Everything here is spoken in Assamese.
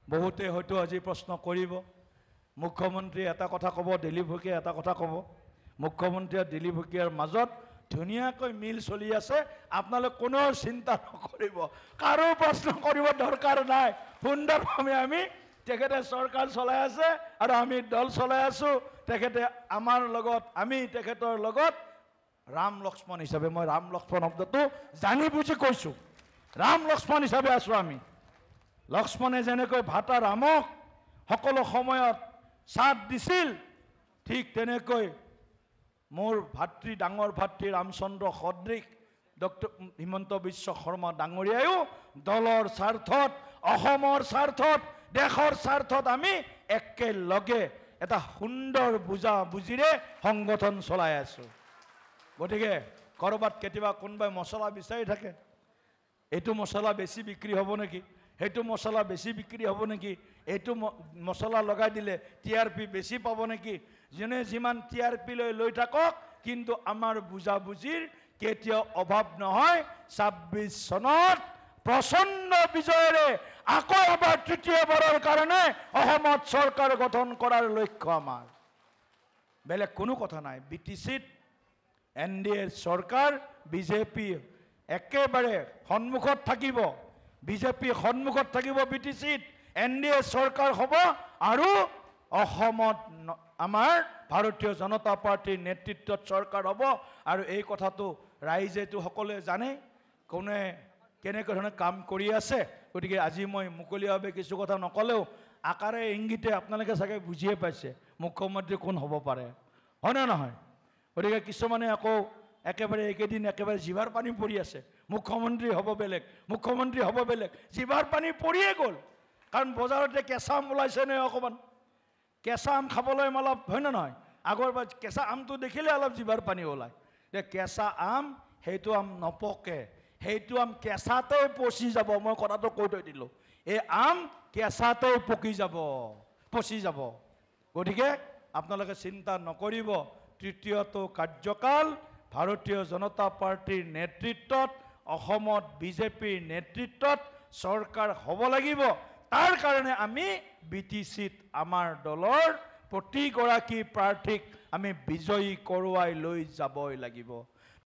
বহুতে হয়তো আজি প্ৰশ্ন কৰিব মুখ্যমন্ত্ৰী এটা কথা ক'ব দিলীপ শইকীয়া এটা কথা ক'ব মুখ্যমন্ত্ৰী আৰু দিলীপ শইকীয়াৰ মাজত ধুনীয়াকৈ মিল চলি আছে আপোনালোক কোনো চিন্তা নকৰিব কাৰো প্ৰশ্ন কৰিব দৰকাৰ নাই সুন্দৰভাৱে আমি তেখেতে চৰকাৰ চলাই আছে আৰু আমি দল চলাই আছো তেখেতে আমাৰ লগত আমি তেখেতৰ লগত ৰাম লক্ষ্মণ হিচাপে মই ৰাম লক্ষ্মণ শব্দটো জানি বুজি কৈছো ৰাম লক্ষ্মণ হিচাপে আছো আমি লক্ষ্মণে যেনেকৈ ভাতা ৰামক সকলো সময়ত সাথ দিছিল ঠিক তেনেকৈ মোৰ ভাতৃ ডাঙৰ ভাতৃ ৰামচন্দ্ৰ সদৃশ ডক্টৰ হিমন্ত বিশ্ব শৰ্মা ডাঙৰীয়ায়ো দলৰ স্বাৰ্থত অসমৰ স্বাৰ্থত দেশৰ স্বাৰ্থত আমি একেলগে এটা সুন্দৰ বুজা বুজিৰে সংগঠন চলাই আছো গতিকে কৰবাত কেতিয়াবা কোনবাই মছলা বিচাৰি থাকে এইটো মছলা বেছি বিক্ৰী হ'ব নেকি হেতু মছলা বেছি বিক্ৰী হ'ব নেকি এইটো মছলা লগাই দিলে টিআৰপি বেছি পাব নেকি জনে যিমান টিআৰপি লৈ থাকক কিন্তু আমাৰ বুজা বুজিৰ কেতিয়াও অভাৱ নহয় 26 চনত প্ৰচণ্ড বিজয়েৰে আকৌ এবাৰ তৃতীয়বাৰৰ কাৰণে অসমত চৰকাৰ গঠন কৰাৰ লক্ষ্য আমাৰ বেলেগ কোনো কথা নাই বিটিচিত এনডিএ চৰকাৰ বিজেপি একেবাৰে সন্মুখত থাকিব বিজেপি সন্মুখত থাকিব বিটিচিত এনডিএ চৰকাৰ হ'ব আৰু অসমত আমাৰ ভাৰতীয় জনতা পাৰ্টিৰ নেতৃত্বত চৰকাৰ হ'ব আৰু এই কথাটো ৰাইজেতো সকলোৱে জানে কোনে কেনেকৈ ধৰণে কাম কৰি আছে গতিকে আজি মই মুকলিভাৱে কিছু কথা নকলেও আকাৰে ইংগিতে আপোনালোকে চাগে বুজিয়ে পাইছে মুখ্যমন্ত্ৰী কোন হ'ব পাৰে হয় না নহয় গতিকে কিছুমানে আকৌ একেবাৰে একেদিন একেবাৰে জিভাৰ পানী পৰি আছে মুখ্যমন্ত্ৰী হ'ব বেলেগ জিভাৰ পানী পৰিয়ে গ'ল কাৰণ বজাৰতে কেঁচা আম ওলাইছে নে অকণমান কেঁচা আম খাবলৈ অলপ হয় না নহয় আগৰবাৰ কেঁচা আমটো দেখিলে অলপ জিভাৰ পানী ওলায় যে কেঁচা আম সেইটো আম নপকে সেইটো আম কেঁচাতে পচি যাব মই কথাটো কৈ থৈ দিলোঁ এই আম কেঁচাতে পচি যাব গতিকে আপোনালোকে চিন্তা নকৰিব তৃতীয়টো কাৰ্যকাল ভাৰতীয় জনতা পাৰ্টিৰ নেতৃত্বত অসমত বিজেপিৰ নেতৃত্বত চৰকাৰ হ'ব লাগিব তাৰ কাৰণে আমি বিটিচিত আমাৰ দলৰ প্ৰতিগৰাকী প্ৰাৰ্থীক আমি বিজয়ী কৰোৱাই লৈ যাবই লাগিব